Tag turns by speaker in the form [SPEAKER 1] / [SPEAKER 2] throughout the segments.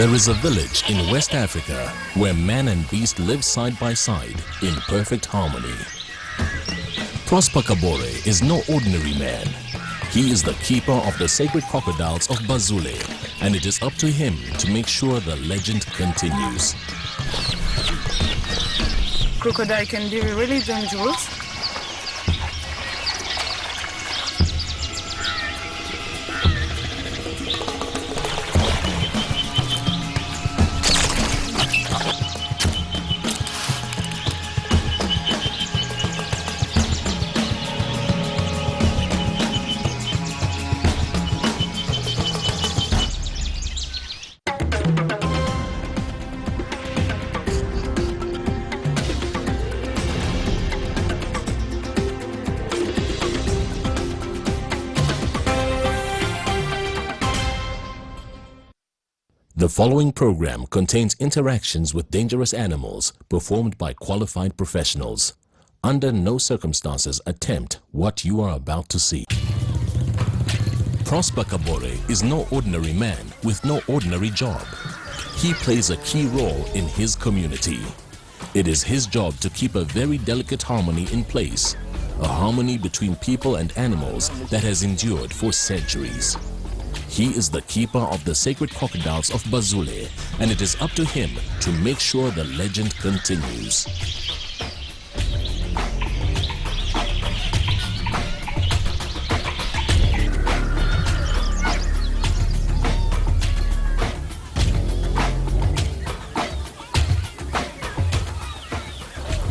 [SPEAKER 1] There is a village in West Africa where man and beast live side by side in perfect harmony. Prosper KABORE is no ordinary man. He is the keeper of the sacred crocodiles of Baroule, and it is up to him to make sure the legend continues.
[SPEAKER 2] Crocodile can be really dangerous.
[SPEAKER 1] The following program contains interactions with dangerous animals performed by qualified professionals. Under no circumstances attempt what you are about to see. Prosper KABORE is no ordinary man with no ordinary job. He plays a key role in his community. It is his job to keep a very delicate harmony in place, a harmony between people and animals that has endured for centuries. He is the keeper of the sacred crocodiles of Baroule, and it is up to him to make sure the legend continues.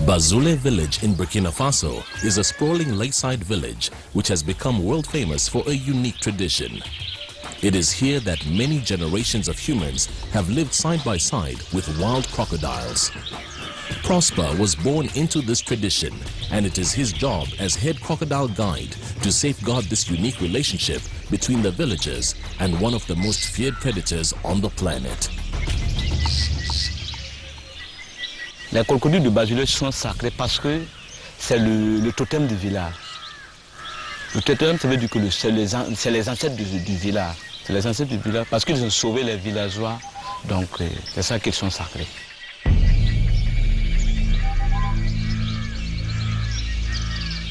[SPEAKER 1] Baroule village in Burkina Faso is a sprawling lakeside village which has become world famous for a unique tradition. It is here that many generations of humans have lived side by side with wild crocodiles. Prosper was born into this tradition, and it is his job as head crocodile guide to safeguard this unique relationship between the villagers and one of the most feared predators on the planet.
[SPEAKER 3] Les crocodiles de Baroule sont sacrés parce que c'est le totem du village. Le totem, ça veut dire que c'est les ancêtres du village. C'est les ancêtres du village parce qu'ils ont sauvé les villageois, donc c'est ça qu'ils sont sacrés.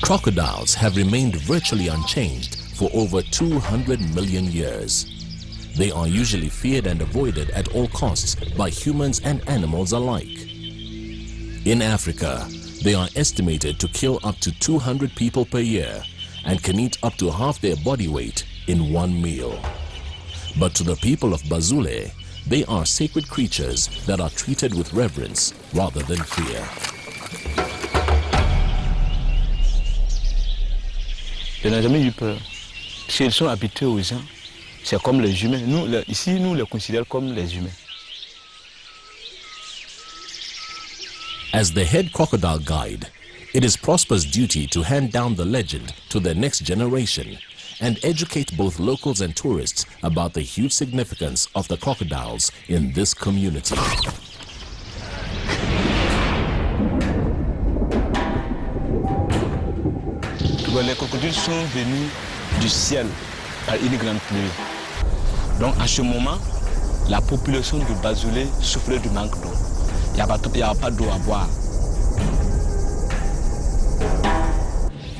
[SPEAKER 1] Crocodiles have remained virtually unchanged for over 200 million years. They are usually feared and avoided at all costs by humans and animals alike. In Africa, they are estimated to kill up to 200 people per year and can eat up to half their body weight in one meal. But to the people of Baroule, they are sacred creatures that are treated with reverence rather than fear.
[SPEAKER 3] Je n'ai jamais eu peur. S'ils sont habitués aux gens, c'est comme les humains. Ici, nous les considérons comme les humains.
[SPEAKER 1] As the head crocodile guide, it is Prosper's duty to hand down the legend to the next generation and educate both locals and tourists about the huge significance of the crocodiles in this community.
[SPEAKER 3] Les crocodiles sont venus du ciel par une grande pluie. Donc à ce moment, la population de Baroule souffrait du manque d'eau. Il n'y a pas d'eau à boire.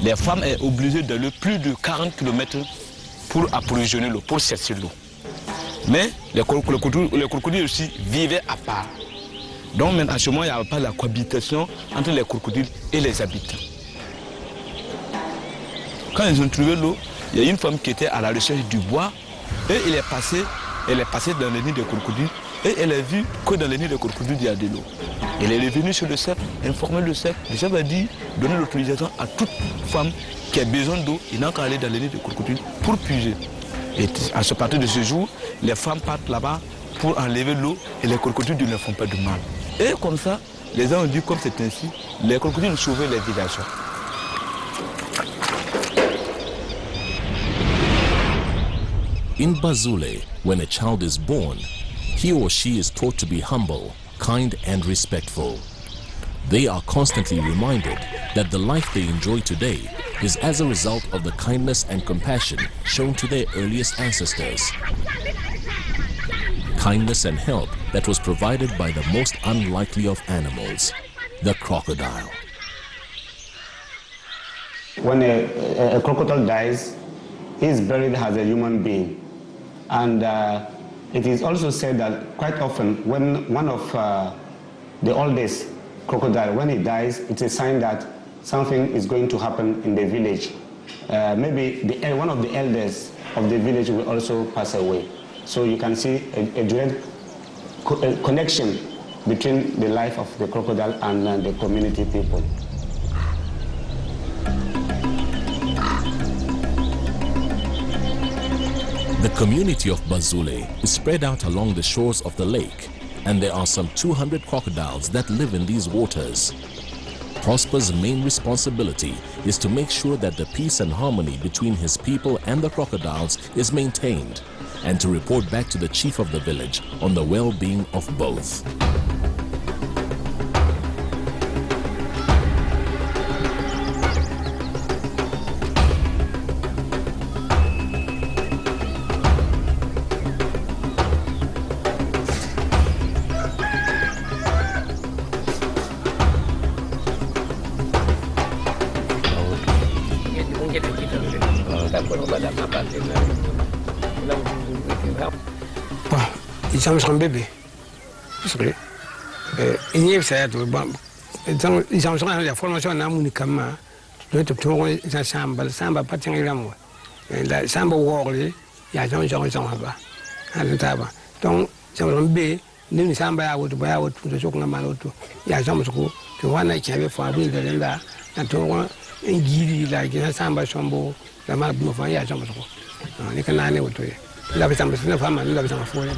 [SPEAKER 3] Les femmes sont obligées d'aller plus de 40 km pour approvisionner l'eau, pour chercher l'eau. Mais les crocodiles aussi vivaient à part. Donc même à ce moment, il n'y avait pas la cohabitation entre les crocodiles et les habitants. Quand ils ont trouvé l'eau, il y a une femme qui était à la recherche du bois et elle est passée dans le nid des crocodiles et elle a vu que dans le nid des crocodiles, il y a de l'eau. Elle est revenue sur le cercle, informer le cercle. Le cercle a dit donner l'autorisation à toute femme qui a besoin d'eau, il n'a qu'à aller dans le nid des crocodiles pour puiser. Et à partir de ce jour, les femmes partent là-bas pour enlever l'eau et les crocodiles ne font pas de mal. Et comme ça, les gens ont dit comme c'est ainsi, les crocodiles sauvaient les villageois.
[SPEAKER 1] In Baroule, when a child is born, he or she is taught to be humble, kind and respectful. They are constantly reminded that the life they enjoy today is as a result of the kindness and compassion shown to their earliest ancestors. kindness and help that was provided by the most unlikely of animals, the crocodile.
[SPEAKER 4] When a crocodile dies, he is buried as a human being. And it is also said that quite often when one of the oldest crocodile, when he dies, it's a sign that something is going to happen in the village. Maybe one of the elders of the village will also pass away. So you can see a direct connection between the life of the crocodile and the community people.
[SPEAKER 1] The community of Baroule is spread out along the shores of the lake, and there are some 200 crocodiles that live in these waters. Prosper's main responsibility is to make sure that the peace and harmony between his people and the crocodiles is maintained, and to report back to the chief of the village on the well-being of both.
[SPEAKER 5] Ils sont bébés. Ils n'y sont pas. Ils sont la formation uniquement. Nous avons un samba pas de l'amour. La samba worley, il y a des gens qui sont là-bas. Donc, c'est un bébé. Nous sommes à votre bain, à tout ce qu'on a mal autour. Il y a des gens qui vont aller qui avaient fait un peu de là. Un guide, là, qui a un samba chambo, la mal de il y a des gens qui sont là. La personne qui est femme, la personne qui est folle.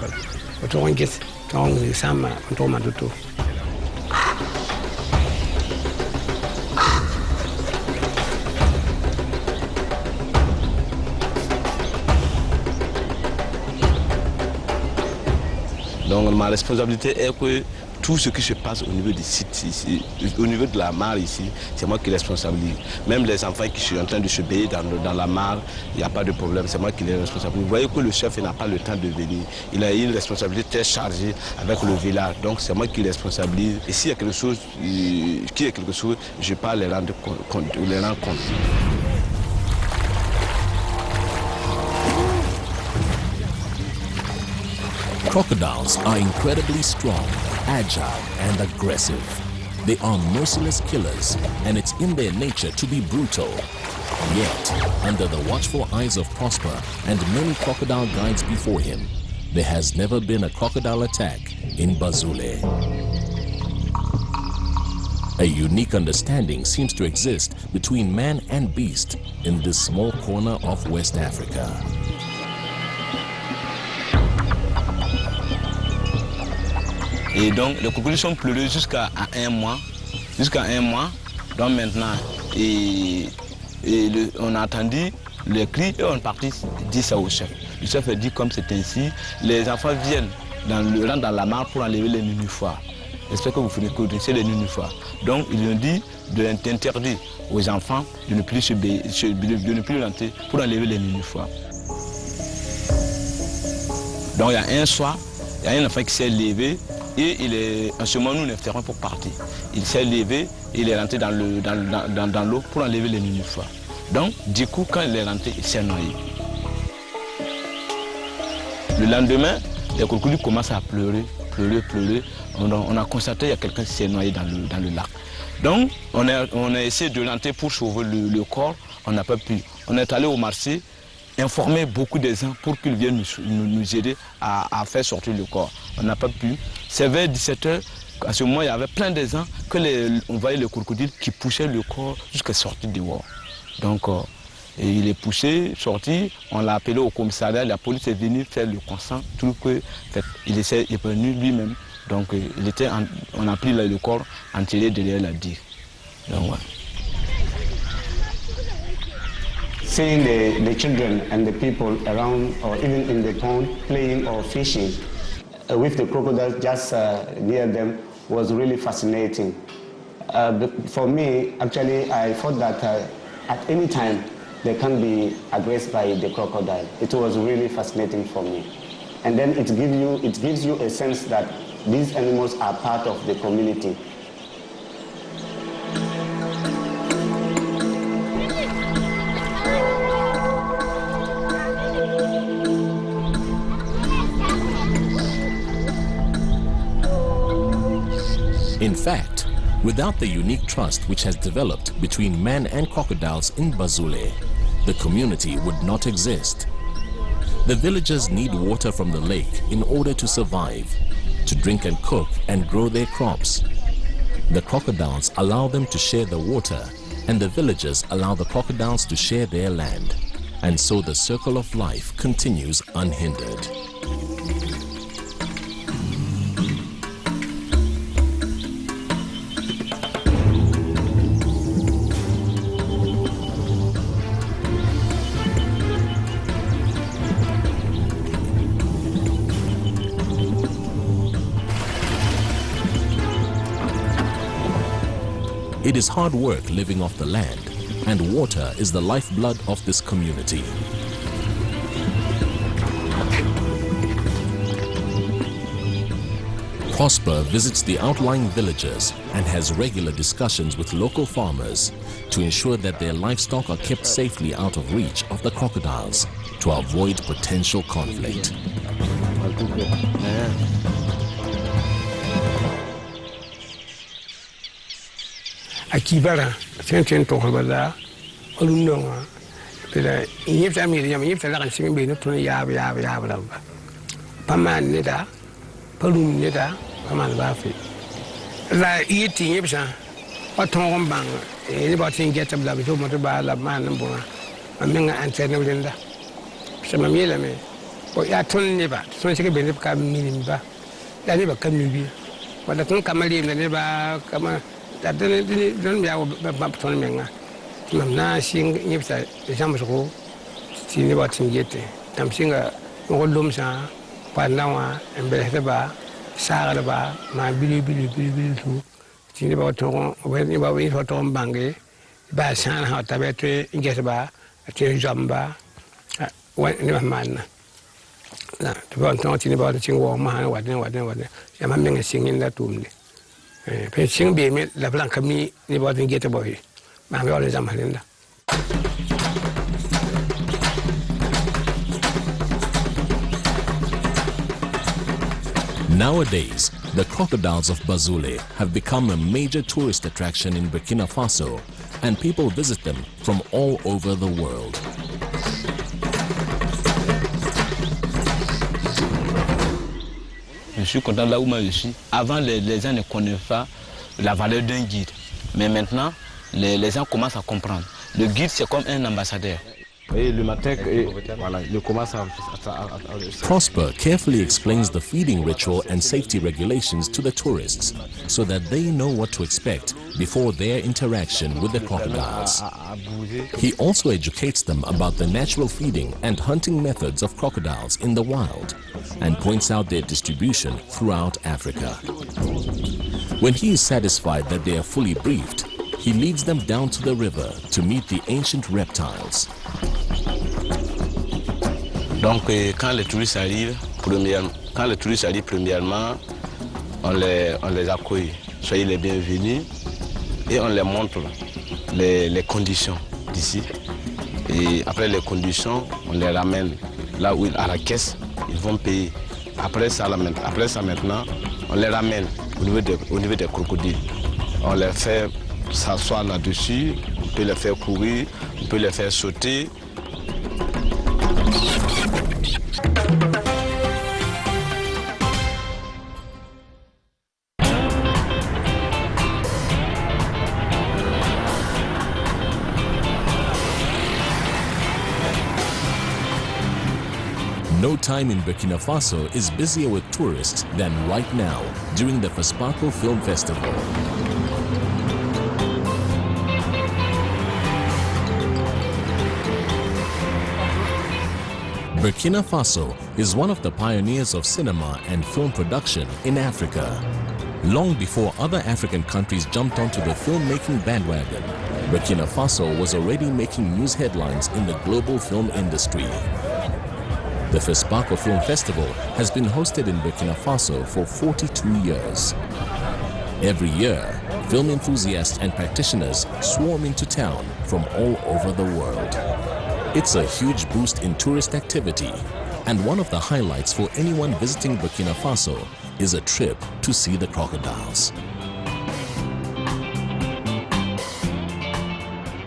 [SPEAKER 3] Donc ma responsabilité est que tout ce qui se passe au niveau des sites ici, au niveau de la mare ici, c'est moi qui les responsabilise. Même les enfants qui sont en train de se baigner dans la mare, il n'y a pas de problème, c'est moi qui les responsabilise. Vous voyez que le chef n'a pas le temps de venir. Il a une responsabilité très chargée avec le village. Donc c'est moi qui les responsabilise. Et s'il y a quelque chose, je ne peux pas les rendre compte.
[SPEAKER 1] Crocodiles are incredibly strong, agile, and aggressive. They are merciless killers, and it's in their nature to be brutal. Yet, under the watchful eyes of Prosper and many crocodile guides before him, there has never been a crocodile attack in Baroule. A unique understanding seems to exist between man and beast in this small corner of West Africa.
[SPEAKER 3] Et donc les crocodiles sont pleureux jusqu'à un mois. Donc maintenant, on a entendu les cris et on est parti dire ça au chef. Le chef a dit comme c'est ainsi, les enfants viennent dans la mare pour enlever les nénuphars. J'espère que vous connaissez les nénuphars. Donc ils ont dit d'interdire aux enfants de ne plus rentrer pour enlever les nénuphars. Donc il y a un soir, il y a un enfant qui s'est levé. Et en ce moment, nous l'interrompons pour partir. Il s'est levé et il est rentré dans l'eau pour enlever les nénuphars. Donc, du coup, quand il est rentré, il s'est noyé. Le lendemain, les crocodiles commencent à pleurer. On a constaté qu'il y a quelqu'un qui s'est noyé dans le lac. Donc, on a essayé de rentrer pour sauver le corps. On n'a pas pu. On est allé au marché, informer beaucoup de gens pour qu'ils viennent nous aider à faire sortir le corps. On n'a pas pu. C'est vers 17 h, à ce moment, il y avait plein de gens on voyait le crocodile qui poussait le corps jusqu'à sortir dehors. Donc, il est poussé, sorti, on l'a appelé au commissariat, la police est venue faire le constat, tout que il est venu lui-même. Donc, on a pris le corps enterré derrière la digue. Donc, voilà.
[SPEAKER 4] Seeing the children and the people around or even in the pond playing or fishing with the crocodiles just near them was really fascinating. For me, actually, I thought that at any time they can be aggressed by the crocodile. It was really fascinating for me. and then it gives you a sense that these animals are part of the community.
[SPEAKER 1] In fact, without the unique trust which has developed between man and crocodiles in Baroule, the community would not exist. The villagers need water from the lake in order to survive, to drink and cook and grow their crops. The crocodiles allow them to share the water, and the villagers allow the crocodiles to share their land. And so the circle of life continues unhindered. It is hard work living off the land, and water is the lifeblood of this community. Prosper visits the outlying villages and has regular discussions with local farmers to ensure that their livestock are kept safely out of reach of the crocodiles to avoid potential conflict.
[SPEAKER 5] Akibara, Saint Tohobada, Olunonga, the Yipsami, Yipsala, singing be not to Yab. Paman Neda, Palum Neda, Paman Bafi. La eating Yipsa, or Tom Bang, anybody get a blab to Motoba, man and Bona, a Menga and Senalinda. Some Amila me, but ya turn never, so she can be come meaning back. They never come to be. But I don't come in the never come. That don't be our Baptomenga. Mamma sing Nipsa, the Samsko, seeing about Singete. I'm singer, old Lumsa, Panawa, and Beheba, Saraba, my Billy, seeing about Tom, when you wait for Tom Bangi, Basan, how Tabete, Ingetaba, a chain jamba, one man. The one talking about the Chingo man, what, I'm a singing that room. Sing be me la blanca me ni botin get a boy. Ma me always am halinda.
[SPEAKER 1] Nowadays, the crocodiles of Baroule have become a major tourist attraction in Burkina Faso, and people visit them from all over the world.
[SPEAKER 3] Je suis content là où je suis. Avant, les gens ne connaissaient pas la valeur d'un guide. Mais maintenant, les gens commencent à comprendre. Le guide, c'est comme un ambassadeur.
[SPEAKER 1] Prosper carefully explains the feeding ritual and safety regulations to the tourists so that they know what to expect before their interaction with the crocodiles. He also educates them about the natural feeding and hunting methods of crocodiles in the wild and points out their distribution throughout Africa. When he is satisfied that they are fully briefed, he leads them down to the river to meet the ancient reptiles.
[SPEAKER 3] Donc quand les touristes arrivent, premièrement, on les accueille, soyez les bienvenus, et on les montre les conditions d'ici. Et après les conditions, on les ramène là où à la caisse, ils vont payer. Après ça maintenant, on les ramène au niveau des crocodiles. On les fait s'asseoir là-dessus, on peut les faire courir, on peut les faire sauter.
[SPEAKER 1] No time in Burkina Faso is busier with tourists than right now during the FESPACO Film Festival. Burkina Faso is one of the pioneers of cinema and film production in Africa. Long before other African countries jumped onto the filmmaking bandwagon, Burkina Faso was already making news headlines in the global film industry. The FESPACO Film Festival has been hosted in Burkina Faso for 42 years. Every year, film enthusiasts and practitioners swarm into town from all over the world. It's a huge boost in tourist activity, and one of the highlights for anyone visiting Burkina Faso is a trip to see the crocodiles.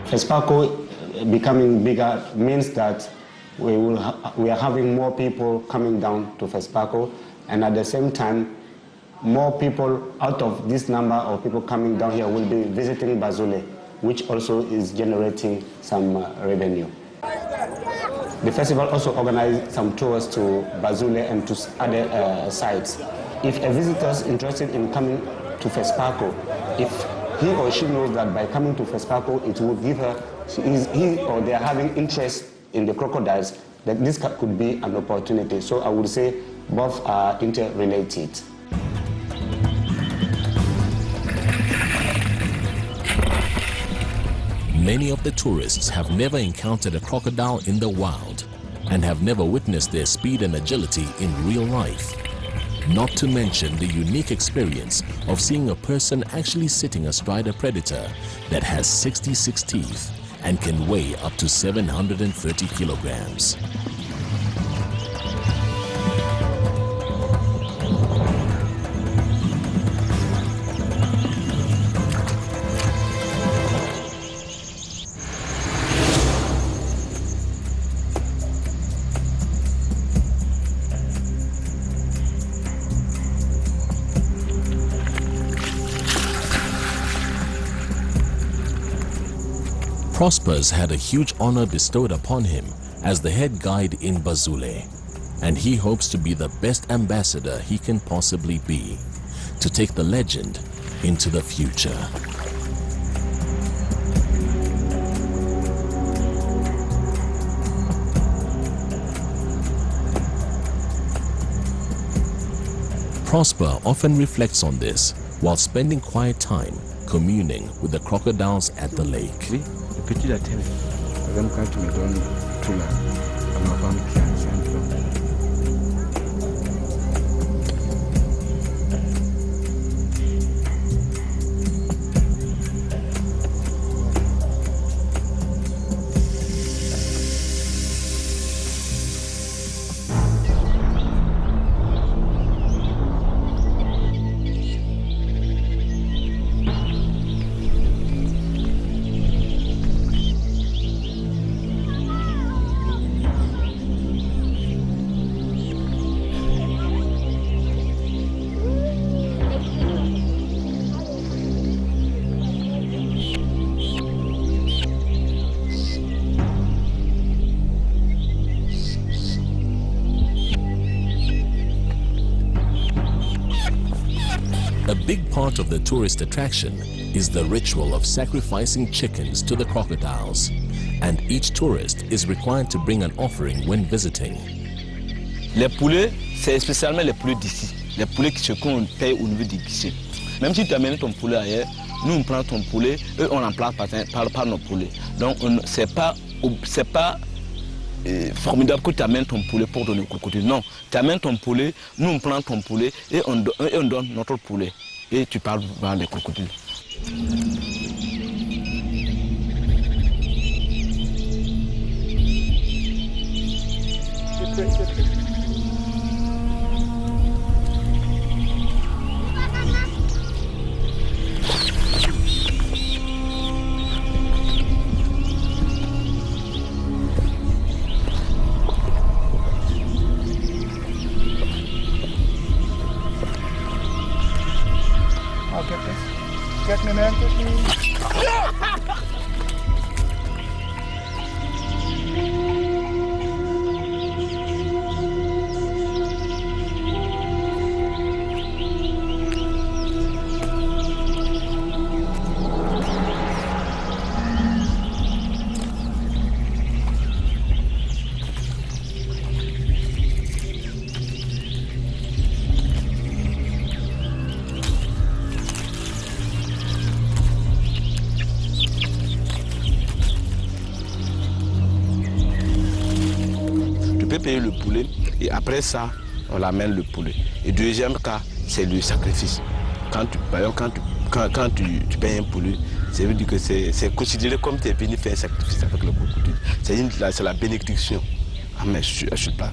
[SPEAKER 4] FESPACO becoming bigger means that we are having more people coming down to FESPACO, and at the same time, more people out of this number of people coming down here will be visiting Baroule, which also is generating some revenue. The festival also organizes some tours to Baroule and to other sites. If a visitor is interested in coming to FESPACO, if he or she knows that by coming to FESPACO, it will give her, he or they are having interest in the crocodiles, that this could be an opportunity. So I would say both are interrelated.
[SPEAKER 1] Many of the tourists have never encountered a crocodile in the wild and have never witnessed their speed and agility in real life. Not to mention the unique experience of seeing a person actually sitting astride a predator that has 66 teeth and can weigh up to 730 kilograms. Prosper's had a huge honor bestowed upon him as the head guide in Baroule, and he hopes to be the best ambassador he can possibly be, to take the legend into the future. Prosper often reflects on this while spending quiet time communing with the crocodiles at the lake.
[SPEAKER 6] Petit la télé, même quand tu me donnes tout là, à ma femme qui a 5 ans.
[SPEAKER 1] A big part of the tourist attraction is the ritual of sacrificing chickens to the crocodiles, and each tourist is required to bring an offering when visiting.
[SPEAKER 3] Les poulets, c'est spécialement les poulets d'ici, les poulets qu'on paye au niveau du guichet. Même si tu amènes ton poulet ailleurs, nous on prend ton poulet, eux on remplace par nos poulets. Donc c'est pas formidable que tu amènes ton poulet pour donner au crocodile. Non, tu amènes ton poulet, nous on prend ton poulet et on donne notre poulet. Et tu parles devant les crocodiles.
[SPEAKER 7] Get me, man, get me.
[SPEAKER 3] peut payer le poulet et après ça, on l'amène le poulet. Et deuxième cas, c'est le sacrifice. Quand tu payes un poulet, ça veut dire que c'est considéré comme tu es venu faire un sacrifice avec le crocodile. C'est la bénédiction. Ah mais je ne suis pas.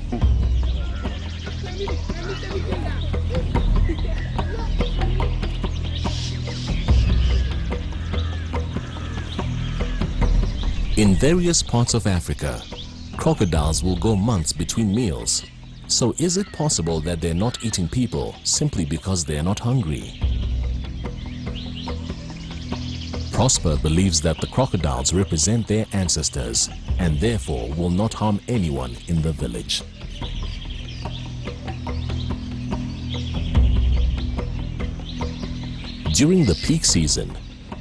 [SPEAKER 1] In various parts of Africa, crocodiles will go months between meals. So is it possible that they're not eating people simply because they're not hungry? Prosper believes that the crocodiles represent their ancestors and therefore will not harm anyone in the village. During the peak season,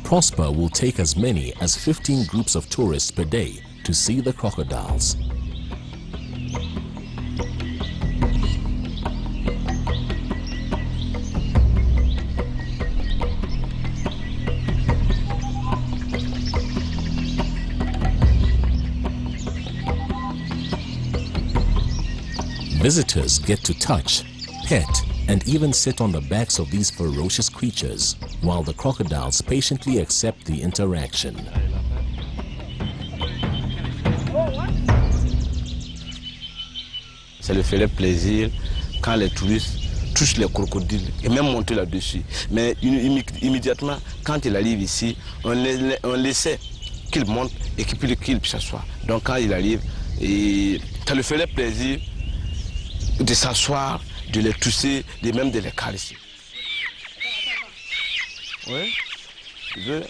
[SPEAKER 1] Prosper will take as many as 15 groups of tourists per day to see the crocodiles. Visitors get to touch, pet, and even sit on the backs of these ferocious creatures, while the crocodiles patiently accept the interaction.
[SPEAKER 3] Ça leur ferait plaisir quand les touristes touchent les crocodiles et même monter là-dessus. Mais immédiatement, quand ils arrivent ici, on laissait qu'ils montent et qu'ils puissent s'asseoir. Donc quand ils arrivent, ça leur ferait plaisir de s'asseoir, de les toucher, de même de les caresser. Oui, tu veux.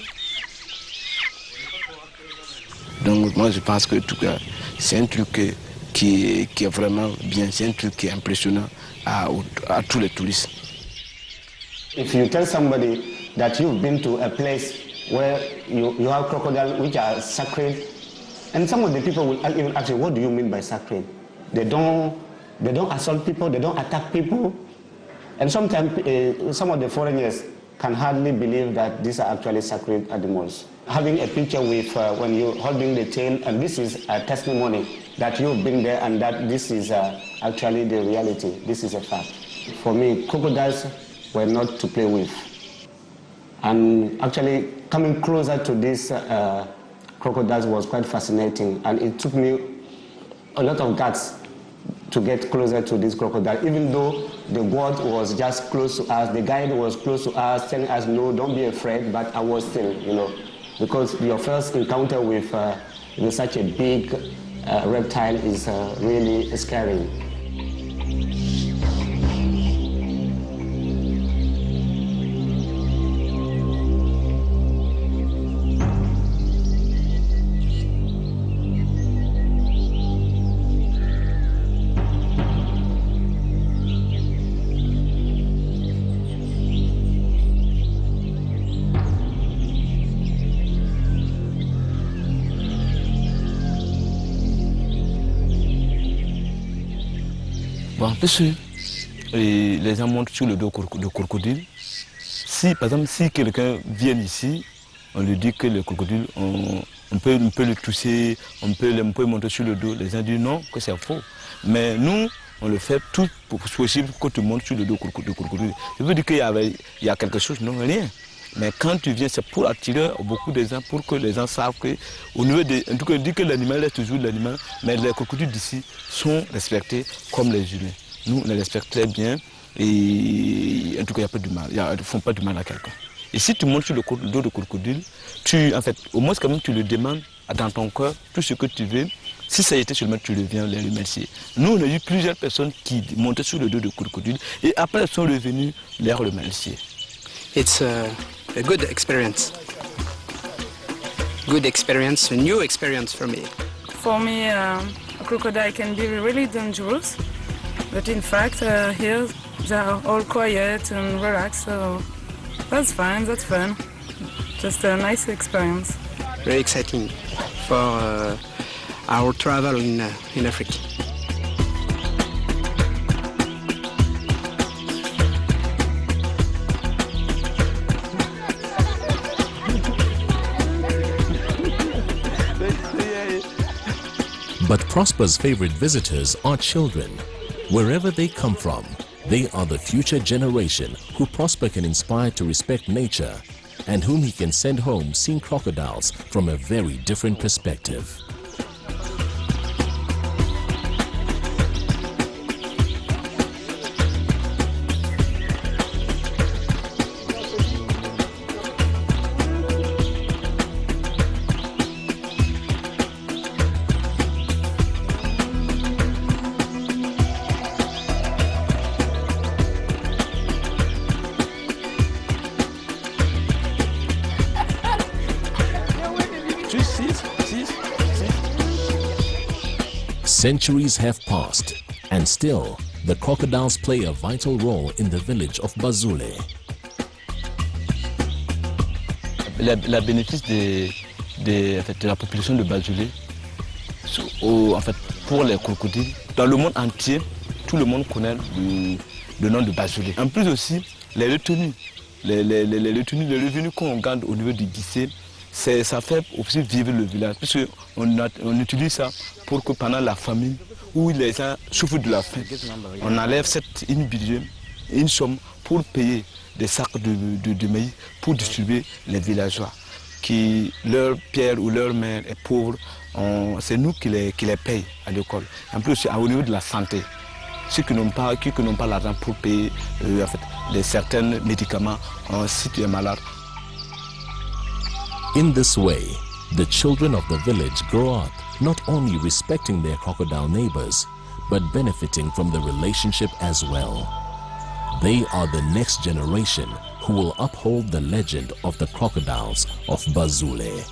[SPEAKER 3] Donc moi je pense que tout cas, c'est un truc qui est vraiment bien, c'est un truc qui est impressionnant à tous les touristes.
[SPEAKER 4] If you tell somebody that you've been to a place where you have crocodiles which are sacred, and some of the people will even ask you, what do you mean by sacred? They don't assault people, they don't attack people. And sometimes some of the foreigners can hardly believe that these are actually sacred animals. Having a picture with when you're holding the tail, and this is a testimony that you've been there and that this is actually the reality. This is a fact. For me, crocodiles were not to play with. And actually coming closer to these crocodiles was quite fascinating, and it took me a lot of guts to get closer to this crocodile, even though the guard was just close to us, the guide was close to us, telling us, no, don't be afraid, but I was still, you know, because your first encounter with such a big reptile is really scary.
[SPEAKER 3] Bon, parce que les gens montent sur le dos de crocodile. Si, par exemple, si quelqu'un vient ici, on lui dit que le crocodile, on peut le toucher, on peut monter sur le dos. Les gens disent non, que c'est faux. Mais nous, on le fait tout possible que tu montes sur le dos de crocodile. Ça veut dire qu'il y a quelque chose, non, rien. Mais quand tu viens, c'est pour attirer beaucoup de gens, pour que les gens savent que, au niveau en tout cas, on dit que l'animal est toujours l'animal, mais les crocodiles d'ici sont respectés comme les humains. Nous, on les respecte très bien et en tout cas, il n'y a pas de mal, ils ne font pas du mal à quelqu'un. Et si tu montes sur le dos de crocodile, en fait, au moins quand même tu le demandes dans ton cœur, tout ce que tu veux. Si ça a été seulement, tu reviens les remercier. Nous, on a eu plusieurs personnes qui montaient sur le dos de crocodile et après, elles sont revenues les remercier.
[SPEAKER 7] It's a good experience. Good experience, a new experience for me.
[SPEAKER 2] For me, a crocodile can be really dangerous, but in fact, here they are all quiet and relaxed, so that's fine, that's fun. Just a nice experience.
[SPEAKER 7] Very exciting for our travel in Africa.
[SPEAKER 1] But Prosper's favorite visitors are children. Wherever they come from, they are the future generation who Prosper can inspire to respect nature and whom he can send home seeing crocodiles from a very different perspective. Centuries have passed, and still, the crocodiles play a vital role in the village of Baroule.
[SPEAKER 3] La bénéfice de la population de Baroule, en fait, pour les crocodiles, dans le monde entier, tout le monde connaît le nom de Baroule. En plus aussi, les retenues, les revenus qu'on gagne au niveau du guichet, ça fait aussi vivre le village, puisqu'on utilise ça pour que pendant la famine, où les gens souffrent de la faim, on enlève une budget, une somme pour payer des sacs de maïs pour distribuer les villageois, qui leur père ou leur mère est pauvre, c'est nous qui les payons à l'école. En plus, au niveau de la santé, ceux qui n'ont pas l'argent pour payer en fait, certains médicaments si tu es malade.
[SPEAKER 1] In this way, the children of the village grow up not only respecting their crocodile neighbors, but benefiting from the relationship as well. They are the next generation who will uphold the legend of the crocodiles of Baroule.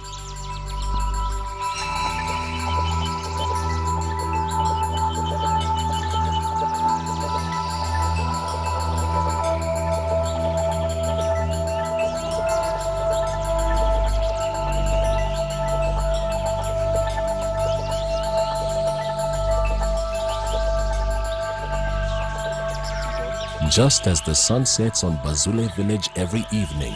[SPEAKER 1] Just as the sun sets on Baroule village every evening,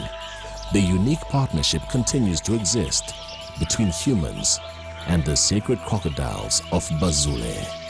[SPEAKER 1] the unique partnership continues to exist between humans and the sacred crocodiles of Baroule.